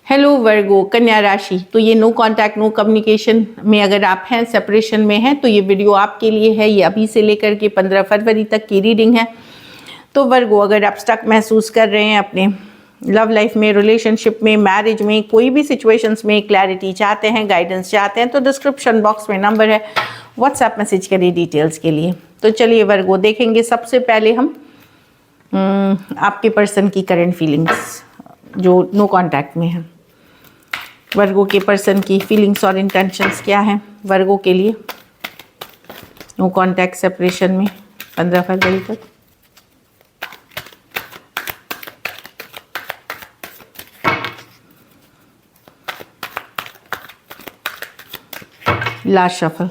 Hello वर्गो, कन्या राशि। तो ये नो कांटेक्ट नो कम्युनिकेशन में अगर आप हैं, सेपरेशन में हैं, तो ये वीडियो आपके लिए है। ये अभी से लेकर के 15 फरवरी तक की रीडिंग है। तो वर्गो, अगर आप स्टक महसूस कर रहे हैं अपने लव लाइफ में, रिलेशनशिप में, मैरिज में, कोई भी सिचुएशंस में क्लैरिटी चाहते हैं, गाइडेंस चाहते हैं, तो डिस्क्रिप्शन बॉक्स में नंबर है, व्हाट्सएप मैसेज करिए डिटेल्स के लिए। तो चलिए वर्गो, देखेंगे सबसे पहले हम आपके पर्सन की करंट फीलिंग्स जो नो कांटेक्ट में है। वर्गो के पर्सन की फीलिंग्स और इंटेंशंस क्या हैं वर्गो के लिए नो कांटेक्ट सेपरेशन में 15 फरवरी तक। Last shuffle.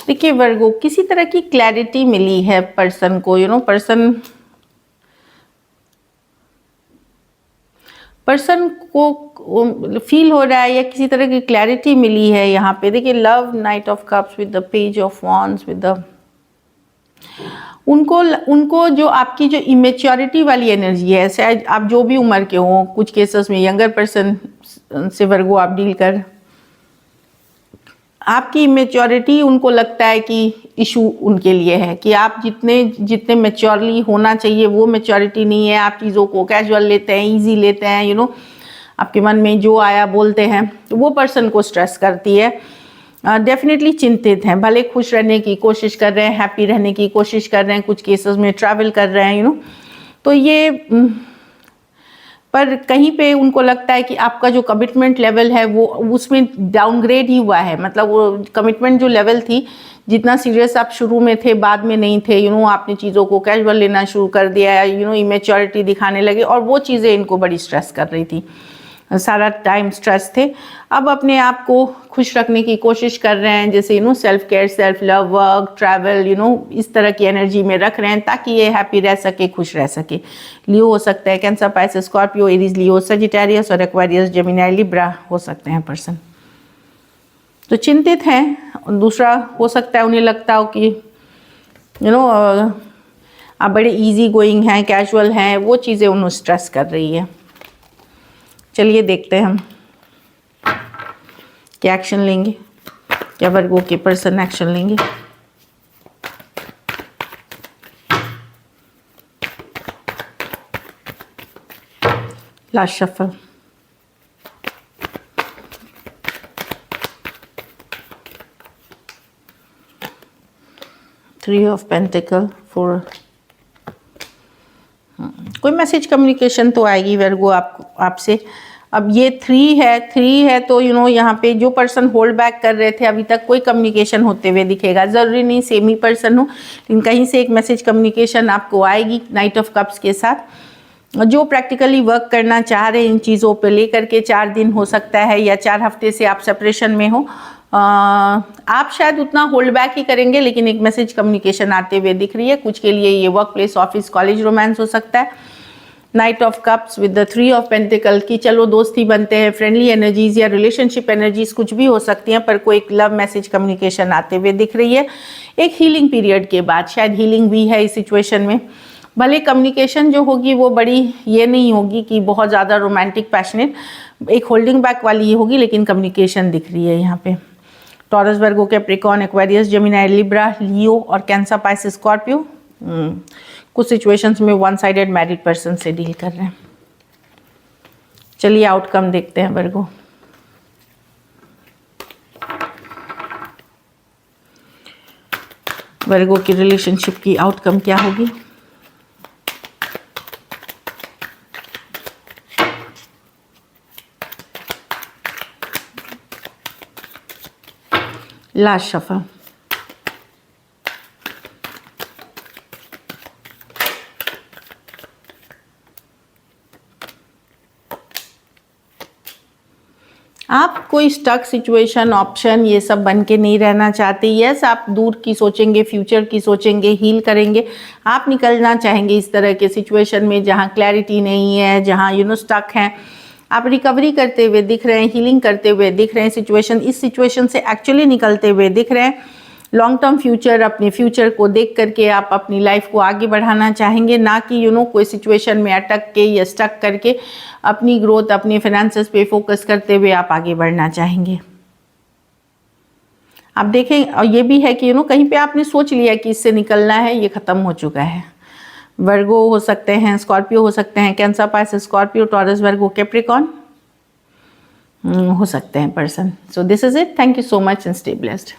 देखिए वर्गो, किसी तरह की क्लैरिटी मिली है पर्सन को। पर्सन को फील हो रहा है या किसी तरह की क्लैरिटी मिली है यहाँ पे। देखिए love, night of cups with the page of wands with the उनको जो आपकी जो इमेच्योरिटी वाली एनर्जी है, शायद आप जो भी उम्र के हों, कुछ केसेस में यंगर पर्सन से वर्गो आप डील कर, आपकी इमेच्योरिटी उनको लगता है कि इशू उनके लिए है कि आप जितने मैच्योरली होना चाहिए वो मैच्योरिटी नहीं है। आप चीज़ों को कैजुअल लेते हैं, इजी लेते हैं, आपके मन में जो आया बोलते हैं, तो वो पर्सन को स्ट्रेस करती है। डेफिनेटली चिंतित हैं, भले खुश रहने की कोशिश कर रहे हैं, हैप्पी रहने की कोशिश कर रहे हैं, कुछ केसेस में ट्रैवल कर रहे हैं, तो ये पर कहीं पे उनको लगता है कि आपका जो कमिटमेंट लेवल है वो उसमें डाउनग्रेड ही हुआ है। मतलब वो कमिटमेंट जो लेवल थी, जितना सीरियस आप शुरू में थे, बाद में नहीं थे। आपने चीज़ों को कैजुअल लेना शुरू कर दिया, इमेच्योरिटी दिखाने लगे, और वो चीज़ें इनको बड़ी स्ट्रेस कर रही थी। सारा टाइम स्ट्रेस थे। अब अपने आप को खुश रखने की कोशिश कर रहे हैं, जैसे self care, self love, work, travel, इस तरह की एनर्जी में रख रहे हैं ताकि ये हैप्पी रह सके, खुश रह सके। लियो हो सकता है, कैंसर, पाइसेस, स्कॉर्पियो, एरीज, लियो, सजिटेरियस और एक्वेरियस, जेमिनी, लिब्रा हो सकते हैं पर्सन। तो चिंतित हैं। दूसरा हो सकता है उन्हें लगता हो कि आप बड़े इजी गोइंग हैं, कैजुअल हैं, वो चीज़ें उन्हें स्ट्रेस कर रही है। चलिए देखते हैं हम क्या एक्शन लेंगे, क्या वर्गो के पर्सन एक्शन लेंगे। Last shuffle. Three of pentacle, 4। कोई मैसेज कम्युनिकेशन तो आएगी वर्गो आपसे। अब ये 3 है तो यहाँ पे जो पर्सन होल्ड बैक कर रहे थे अभी तक, कोई कम्युनिकेशन होते हुए दिखेगा। ज़रूरी नहीं सेम ही पर्सन हो, लेकिन कहीं से एक मैसेज कम्युनिकेशन आपको आएगी नाइट ऑफ कप्स के साथ। जो प्रैक्टिकली वर्क करना चाह रहे हैं इन चीज़ों पे लेकर के, 4 दिन हो सकता है या 4 हफ्ते से आप सेपरेशन में हो, आप शायद उतना होल्ड बैक ही करेंगे, लेकिन एक मैसेज कम्युनिकेशन आते हुए दिख रही है। कुछ के लिए ये work place, office, college romance हो सकता है। Night of cups with the 3 of pentacle की चलो दोस्ती बनते हैं, फ्रेंडली एनर्जीज या रिलेशनशिप एनर्जीज कुछ भी हो सकती हैं, पर कोई एक लव मैसेज कम्युनिकेशन आते हुए दिख रही है। एक हीलिंग पीरियड के बाद शायद हीलिंग भी है इस सिचुएशन में। भले कम्युनिकेशन जो होगी वो बड़ी ये नहीं होगी कि बहुत ज़्यादा रोमांटिक पैशनेट, एक होल्डिंग बैक वाली ही होगी, लेकिन कम्युनिकेशन दिख रही है यहाँ पे। टॉरस, वर्गो, कैप्रिकॉर्न, एक्वेरियस, जेमिनी, लिब्रा, लियो और कैंसर, पाइसेस, स्कॉर्पियो कुछ सिचुएशंस में वन साइडेड मैरिड पर्सन से डील कर रहे हैं। चलिए आउटकम देखते हैं वर्गो। वर्गो की रिलेशनशिप की आउटकम क्या होगी। Last shuffle. आप कोई स्टक सिचुएशन, ऑप्शन ये सब बन के नहीं रहना चाहते। यस, आप दूर की सोचेंगे, फ्यूचर की सोचेंगे, हील करेंगे। आप निकलना चाहेंगे इस तरह के सिचुएशन में जहाँ क्लैरिटी नहीं है, जहाँ स्टक हैं। आप रिकवरी करते हुए दिख रहे हैं, हीलिंग करते हुए दिख रहे हैं, इस सिचुएशन से एक्चुअली निकलते हुए दिख रहे हैं। लॉन्ग टर्म फ्यूचर, अपने फ्यूचर को देख करके आप अपनी लाइफ को आगे बढ़ाना चाहेंगे, ना कि कोई सिचुएशन में अटक के या स्टक करके अपनी ग्रोथ, अपने फाइनेंसेस पे फोकस करते हुए आप आगे बढ़ना चाहेंगे। आप देखें, और ये भी है कि कहीं पे आपने सोच लिया कि इससे निकलना है, ये ख़त्म हो चुका है। वर्गो हो सकते हैं, स्कॉर्पियो हो सकते हैं, कैंसर, पाइसेस, स्कॉर्पियो, टॉरस, वर्गो, कैप्रिकॉर्न हो सकते हैं person. So this is it. Thank you so much and stay blessed.